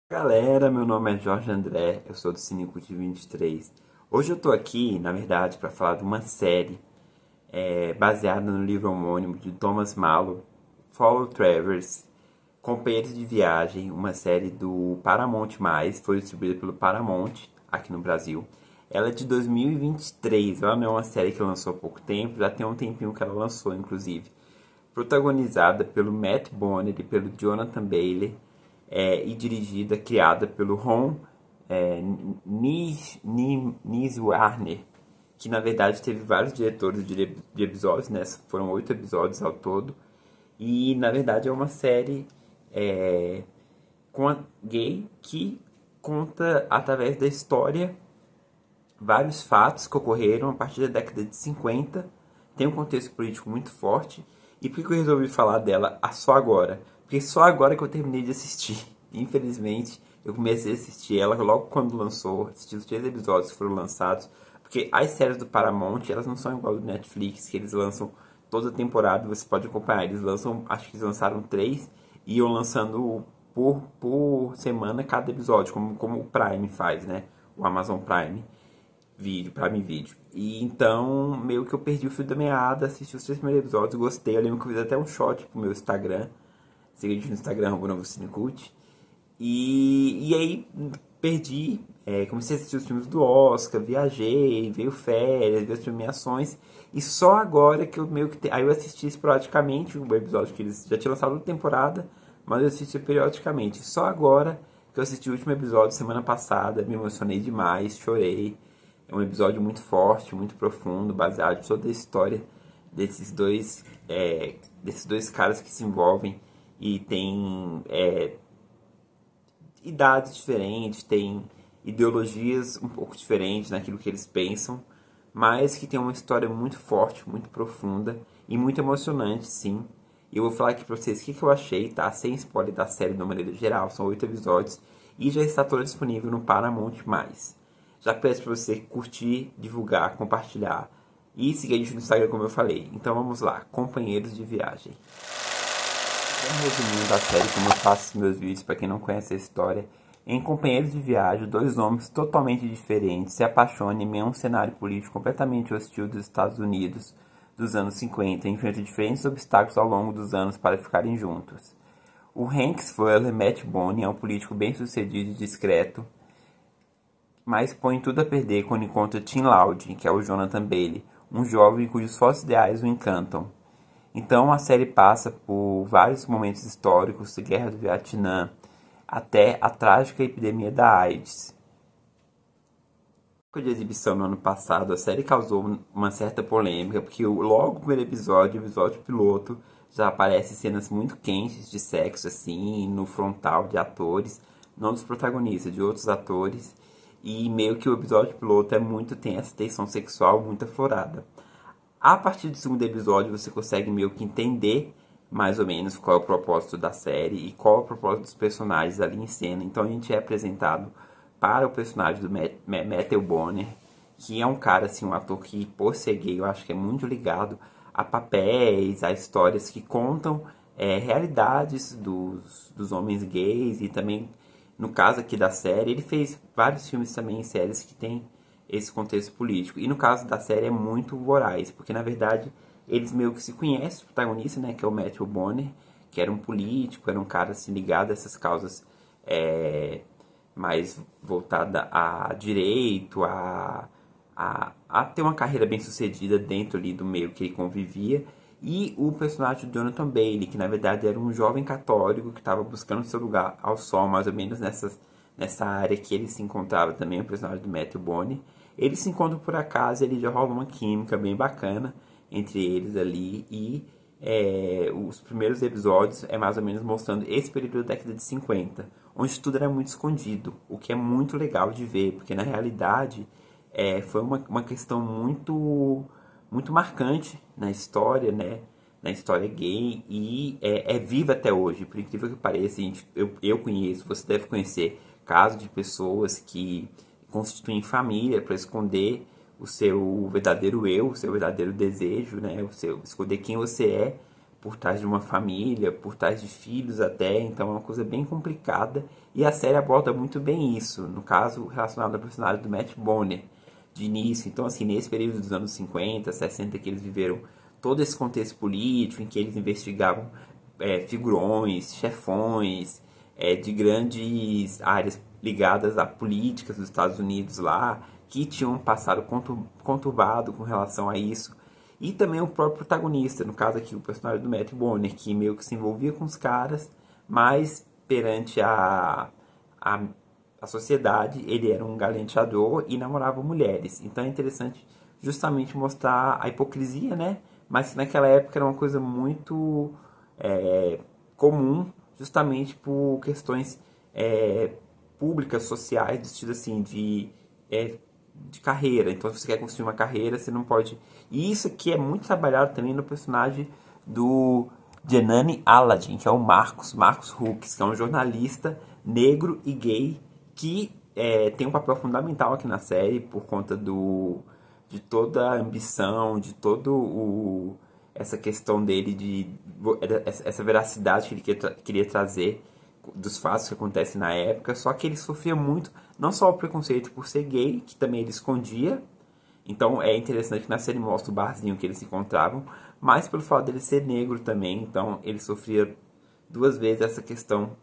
Galera, meu nome é Jorge André, eu sou do Cinecult 23. Hoje eu tô aqui, na verdade, para falar de uma série baseada no livro homônimo de Thomas Mallow, Follow Travers, Companheiros de Viagem, uma série do Paramount+, foi distribuída pelo Paramount aqui no Brasil. Ela é de 2023, ela não é uma série que lançou há pouco tempo, já tem um tempinho que ela lançou, inclusive. Protagonizada pelo Matt Bonner e pelo Jonathan Bailey, e dirigida, criada pelo Ron Niswarner, que na verdade teve vários diretores de episódios, né? Foram 8 episódios ao todo. E na verdade é uma série com a gay que conta através da história vários fatos que ocorreram a partir da década de 50. Tem um contexto político muito forte. E por que eu resolvi falar dela só agora? Porque só agora que eu terminei de assistir. Infelizmente, eu comecei a assistir ela logo quando lançou. Assisti os 3 episódios que foram lançados. Porque as séries do Paramount, elas não são igual do Netflix, que eles lançam toda a temporada, você pode acompanhar. Eles lançam, acho que eles lançaram 3 e iam lançando por semana cada episódio, como o Prime faz, né? O Amazon Prime vídeo, Prime Video. E então, meio que eu perdi o fio da meada, assisti os 3 primeiros episódios, gostei. Eu lembro que eu fiz até um shot pro meu Instagram. Siga a gente no Instagram, o novo Cinecult. E aí, perdi. Comecei a assistir os filmes do Oscar, viajei, veio férias, veio as premiações. E só agora que eu meio que. Aí eu assisti esporadicamente o episódio que eles já tinham lançado na temporada, mas eu assisti periodicamente. Só agora que eu assisti o último episódio semana passada, me emocionei demais, chorei. É um episódio muito forte, muito profundo, baseado em toda a história desses dois caras que se envolvem e têm idades diferentes, têm ideologias um pouco diferentes naquilo que eles pensam, mas que tem uma história muito forte, muito profunda e muito emocionante, sim. E eu vou falar aqui pra vocês o que eu achei, tá? Sem spoiler da série de uma maneira geral, são 8 episódios e já está toda disponível no Paramount+. Já peço para você curtir, divulgar, compartilhar e seguir a gente no Instagram, como eu falei. Então vamos lá, companheiros de viagem. Um resuminho da série, como eu faço meus vídeos, para quem não conhece a história. Em Companheiros de Viagem, dois homens totalmente diferentes se apaixonam em meio a um cenário político completamente hostil dos Estados Unidos dos anos 50 e enfrentam diferentes obstáculos ao longo dos anos para ficarem juntos. O Hanks Fuller, Matt Bonner, é um político bem-sucedido e discreto, mas põe tudo a perder quando encontra Tim Loud, que é o Jonathan Bailey, um jovem cujos falsos ideais o encantam. Então a série passa por vários momentos históricos, Guerra do Vietnã, até a trágica epidemia da AIDS. De exibição no ano passado, a série causou uma certa polêmica, porque logo no primeiro episódio, o episódio piloto, já aparece cenas muito quentes de sexo, assim, no frontal de atores, não dos protagonistas, de outros atores, e meio que o episódio piloto tem essa tensão sexual muito aflorada. A partir do segundo episódio, você consegue meio que entender mais ou menos qual é o propósito da série e qual é o propósito dos personagens ali em cena. Então a gente é apresentado para o personagem do Matthew Bonner, que é um cara, assim, um ator que, por ser gay, eu acho que é muito ligado a papéis, a histórias que contam realidades dos homens gays. E também, no caso aqui da série, ele fez vários filmes também, séries que tem esse contexto político. E no caso da série é muito voraz, porque na verdade eles meio que se conhecem, o protagonista, né, que é o Matthew Bonner, que era um político, era um cara assim, ligado a essas causas mais voltada a direito, a ter uma carreira bem sucedida dentro ali do meio que ele convivia. E o personagem do Jonathan Bailey, que na verdade era um jovem católico que estava buscando seu lugar ao sol, mais ou menos nessa área que ele se encontrava também, o personagem do Matthew Bonner. Eles se encontram por acaso, ele já rola uma química bem bacana entre eles ali. E os primeiros episódios é mais ou menos mostrando esse período da década de 50, onde tudo era muito escondido, o que é muito legal de ver, porque na realidade foi uma questão muito marcante na história, né? Na história gay, e é viva até hoje, por incrível que pareça. Eu conheço, você deve conhecer casos de pessoas que constituem família para esconder o seu verdadeiro eu, o seu verdadeiro desejo, né? O seu esconder quem você é por trás de uma família, por trás de filhos até, então é uma coisa bem complicada e a série aborda muito bem isso, no caso relacionado ao personagem do Matt Bonner, de início. Então, assim, nesse período dos anos 50, 60 que eles viveram todo esse contexto político em que eles investigavam figurões, chefões de grandes áreas ligadas a políticas dos Estados Unidos lá, que tinham um passado conturbado com relação a isso. E também o próprio protagonista, no caso aqui o personagem do Matt Bonner, que meio que se envolvia com os caras, mas perante a, a sociedade ele era um galanteador e namorava mulheres. Então é interessante justamente mostrar a hipocrisia, né? Mas que naquela época era uma coisa muito comum, justamente por questões públicas, sociais, do estilo assim, de carreira. Então, se você quer construir uma carreira, você não pode. E isso aqui é muito trabalhado também no personagem do Jenani Aladdin, que é o Marcos Hooks, que é um jornalista negro e gay que tem um papel fundamental aqui na série por conta de toda a ambição, de todo essa questão dele essa veracidade que ele queria trazer dos fatos que acontecem na época, só que ele sofria muito, não só o preconceito por ser gay, que também ele escondia, então é interessante que na série mostra o barzinho que eles se encontravam, mas pelo fato dele ser negro também, então ele sofria duas vezes essa questão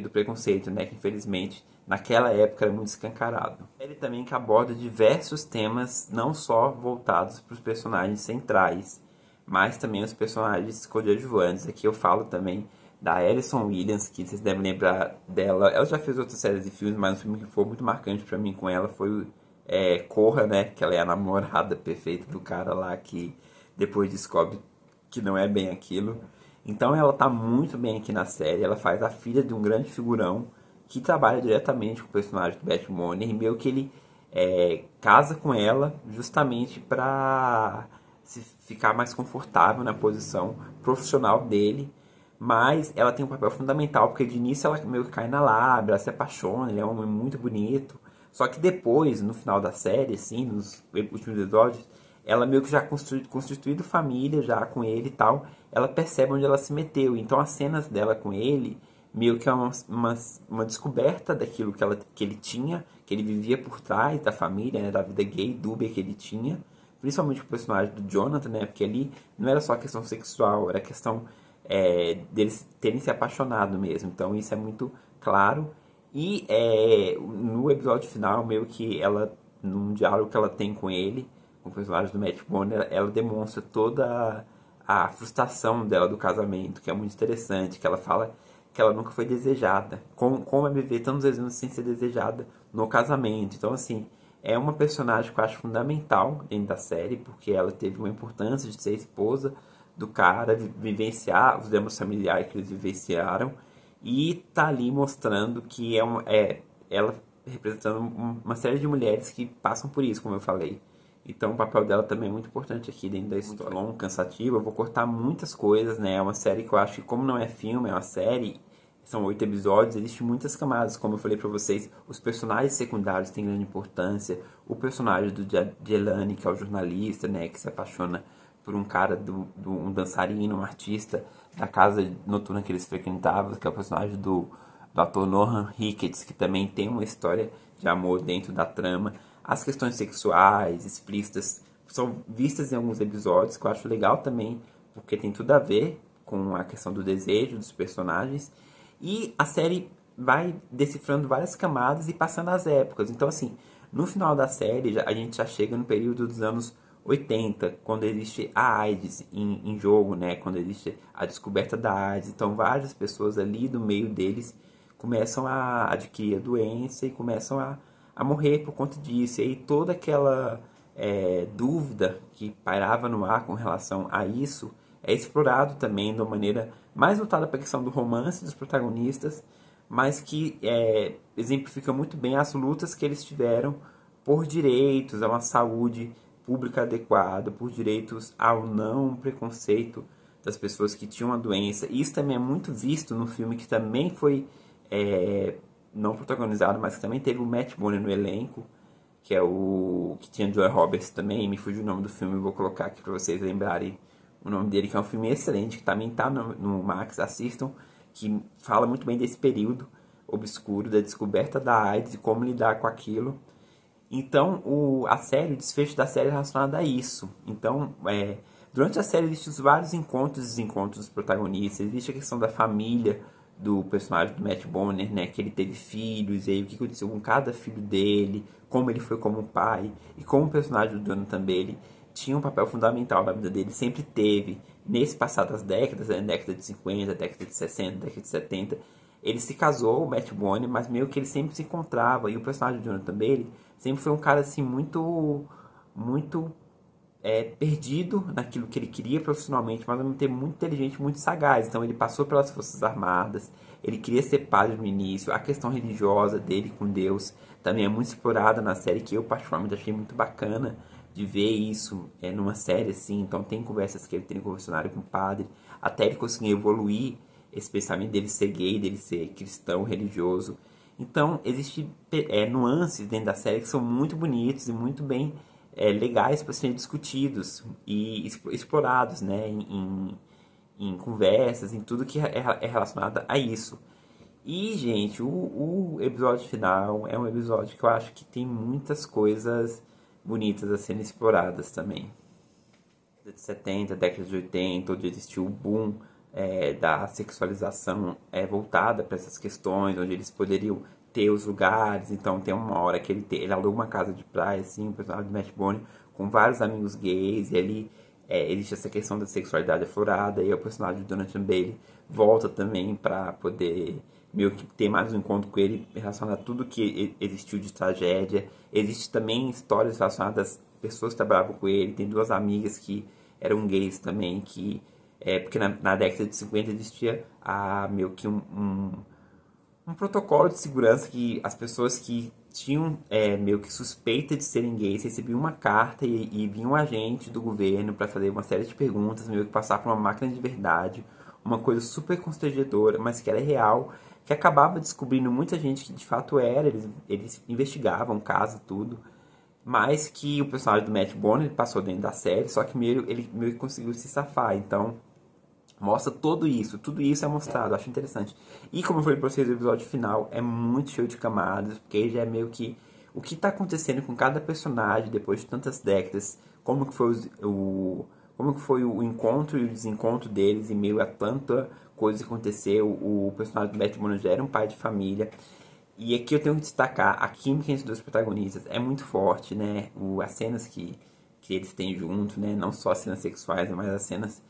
do preconceito, né, que infelizmente naquela época era muito escancarado. Ele também que aborda diversos temas, não só voltados para os personagens centrais, mas também os personagens coadjuvantes. Aqui eu falo também da Alison Williams, que vocês devem lembrar dela. Ela já fez outras séries e filmes, mas um filme que foi muito marcante pra mim com ela foi Corra, né? Que ela é a namorada perfeita do cara lá que depois descobre que não é bem aquilo. Então ela tá muito bem aqui na série. Ela faz a filha de um grande figurão que trabalha diretamente com o personagem do Batman e meio que ele casa com ela justamente pra se ficar mais confortável na posição profissional dele, mas ela tem um papel fundamental, porque de início ela meio que cai na lábia, ela se apaixona, ele é um homem muito bonito. Só que depois, no final da série, assim, nos últimos episódios, ela meio que já constituído família já com ele e tal, ela percebe onde ela se meteu. Então as cenas dela com ele, meio que é uma descoberta daquilo que ele tinha, que ele vivia por trás da família, né, da vida gay, dúbia que ele tinha. Principalmente o personagem do Jonathan, né, porque ali não era só questão sexual, era questão deles terem se apaixonado mesmo. Então isso é muito claro. E no episódio final, meio que ela, num diálogo que ela tem com ele, com o personagem do Matt Bonner, ela demonstra toda a frustração dela do casamento, que é muito interessante, que ela fala que ela nunca foi desejada. Como é viver tantos anos sem ser desejada no casamento. Então, assim, é uma personagem que eu acho fundamental dentro da série, porque ela teve uma importância de ser esposa do cara, vivenciar os dramas familiares que eles vivenciaram, e tá ali mostrando que ela representando uma série de mulheres que passam por isso, como eu falei. Então o papel dela também é muito importante aqui dentro da história. Muito longo, cansativo, eu vou cortar muitas coisas, né? É uma série que eu acho que, como não é filme, é uma série, são 8 episódios, existem muitas camadas, como eu falei pra vocês. Os personagens secundários têm grande importância. O personagem do Jelani, que é o jornalista, né? Que se apaixona por um cara, um dançarino, um artista da casa noturna que eles frequentavam, que é o personagem do ator Nolan Ricketts, que também tem uma história de amor dentro da trama. As questões sexuais, explícitas, são vistas em alguns episódios, que eu acho legal também, porque tem tudo a ver com a questão do desejo dos personagens. E a série vai decifrando várias camadas e passando as épocas. Então, assim, no final da série, a gente já chega no período dos anos 80, quando existe a AIDS em jogo, né? Quando existe a descoberta da AIDS. Então, várias pessoas ali do meio deles começam a adquirir a doença e começam a morrer por conta disso. E aí toda aquela dúvida que pairava no ar com relação a isso é explorado também de uma maneira mais voltada para a questão do romance dos protagonistas, mas que exemplifica muito bem as lutas que eles tiveram por direitos a uma saúde pública adequada, por direitos ao não preconceito das pessoas que tinham a doença. Isso também é muito visto no filme que também foi não protagonizado, mas que também teve o Matt Bonner no elenco, que é o que tinha Joy Roberts também. Me fugiu o nome do filme, vou colocar aqui para vocês lembrarem o nome dele, que é um filme excelente, que também tá no Max, assistam, que fala muito bem desse período obscuro, da descoberta da AIDS e como lidar com aquilo. Então, o desfecho da série é relacionado a isso. Então, durante a série existem vários encontros e desencontros dos protagonistas. Existe a questão da família do personagem do Matt Bonner, né? Que ele teve filhos, e aí o que aconteceu com cada filho dele, como ele foi como pai, e como o personagem do Jonathan Bailey tinha um papel fundamental na vida dele, sempre teve. Nesse passado das décadas, né, década de 50, década de 60, década de 70, ele se casou, o Matt Bonner, mas meio que ele sempre se encontrava. E o personagem do Jonathan Bailey sempre foi um cara assim muito perdido naquilo que ele queria profissionalmente, mas ao mesmo tempo muito inteligente, muito sagaz. Então ele passou pelas Forças Armadas, ele queria ser padre no início. A questão religiosa dele com Deus também é muito explorada na série, que eu particularmente achei muito bacana de ver isso numa série assim. Então tem conversas que ele tem no confessionário com o padre, até ele conseguir evoluir esse pensamento dele ser gay, dele ser cristão, religioso. Então, existem nuances dentro da série que são muito bonitos e muito bem legais para serem discutidos e explorados, né, em conversas, em tudo que é relacionado a isso. E, gente, o episódio final é um episódio que eu acho que tem muitas coisas bonitas a serem exploradas também. Década de 70, década de 80, onde existiu o boom da sexualização voltada para essas questões, onde eles poderiam ter os lugares. Então tem uma hora que ele aluga uma casa de praia, assim, o personagem do Matt Bonner, com vários amigos gays, e ali existe essa questão da sexualidade aflorada, e o personagem do Jonathan Bailey volta também para poder meio que ter mais um encontro com ele relacionado a tudo que existiu de tragédia. Existe também histórias relacionadas a pessoas que trabalhavam com ele. Tem duas amigas que eram gays também, que porque na década de 50 existia meio que um protocolo de segurança, que as pessoas que tinham meio que suspeita de serem gays recebiam uma carta, e vinha um agente do governo para fazer uma série de perguntas, meio que passar por uma máquina de verdade, uma coisa super constrangedora, mas que era real, que acabava descobrindo muita gente que de fato era. Eles investigavam o caso, tudo, mas que o personagem do Matt Bonner passou dentro da série, só que ele meio que conseguiu se safar. Então mostra tudo isso é mostrado, acho interessante. E como eu falei pra vocês, o episódio final é muito cheio de camadas, porque aí já é meio que o que tá acontecendo com cada personagem depois de tantas décadas, como que foi o encontro e o desencontro deles em meio a tanta coisa que aconteceu. O personagem do Matt Bonner já era um pai de família. E aqui eu tenho que destacar a química entre os dois protagonistas, é muito forte, né? As cenas que eles têm junto, né? Não só as cenas sexuais, mas as cenas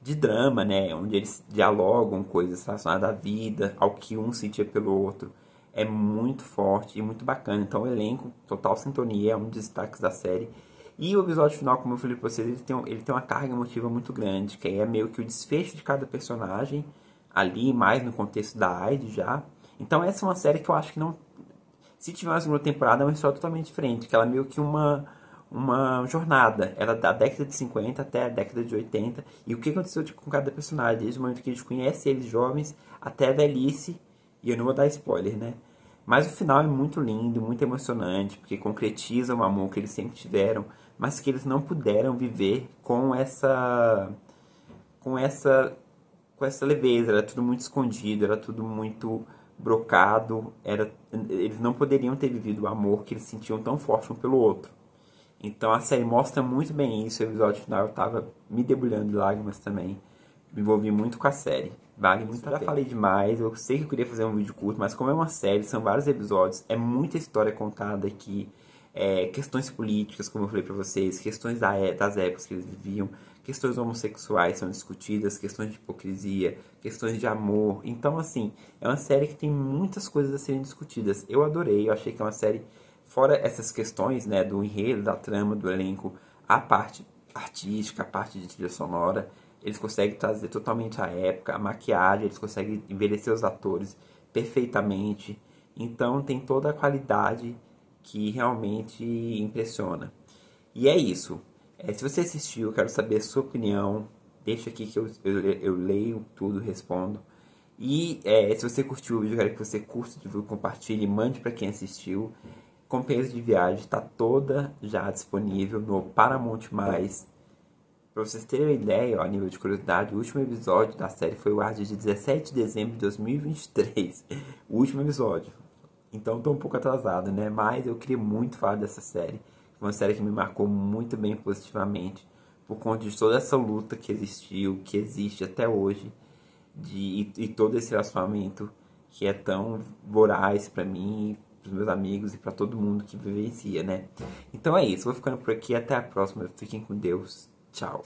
de drama, né? Onde eles dialogam coisas relacionadas à vida, ao que um sentia pelo outro. É muito forte e muito bacana. Então o elenco, total sintonia, é um dos destaques da série. E o episódio final, como eu falei pra vocês, ele tem uma carga emotiva muito grande, que aí é meio que o desfecho de cada personagem, ali mais no contexto da AIDS já. Então essa é uma série que eu acho que não... Se tiver uma segunda temporada, é uma história totalmente diferente, que ela é meio que uma jornada. Ela da década de 50 até a década de 80. E o que aconteceu com cada personagem, desde o momento que a gente conhece eles jovens até a velhice. E eu não vou dar spoiler, né? Mas o final é muito lindo, muito emocionante, porque concretiza o amor que eles sempre tiveram, mas que eles não puderam viver com essa com essa leveza. Era tudo muito escondido, era tudo muito brocado. Eles não poderiam ter vivido o amor que eles sentiam tão forte um pelo outro. Então a série mostra muito bem isso. O episódio final eu tava me debulhando de lágrimas também. Me envolvi muito com a série. Vale muito a pena. Já falei demais, eu sei que eu queria fazer um vídeo curto, mas como é uma série, são vários episódios, é muita história contada aqui. Questões políticas, como eu falei pra vocês, questões das épocas que eles viviam, questões homossexuais são discutidas, questões de hipocrisia, questões de amor. Então, assim, é uma série que tem muitas coisas a serem discutidas. Eu adorei, eu achei que é uma série, fora essas questões, né, do enredo, da trama, do elenco, a parte artística, a parte de trilha sonora, eles conseguem trazer totalmente a época, a maquiagem, eles conseguem envelhecer os atores perfeitamente. Então tem toda a qualidade que realmente impressiona. E é isso. Se você assistiu, eu quero saber a sua opinião. Deixa aqui que eu leio tudo, respondo. E se você curtiu o vídeo, eu quero que você curta, divulgue, compartilhe, mande para quem assistiu. Companheiros de Viagem está toda já disponível no Paramount+, Pra vocês terem uma ideia, ó, a nível de curiosidade, o último episódio da série foi o ar de 17 de dezembro de 2023. O último episódio. Então tô um pouco atrasado, né? Mas eu queria muito falar dessa série. Foi uma série que me marcou muito bem positivamente. Por conta de toda essa luta que existiu, que existe até hoje. E todo esse relacionamento que é tão voraz pra mim, pros meus amigos e pra todo mundo que vivencia, né? Então é isso. Vou ficando por aqui. Até a próxima. Fiquem com Deus. Tchau.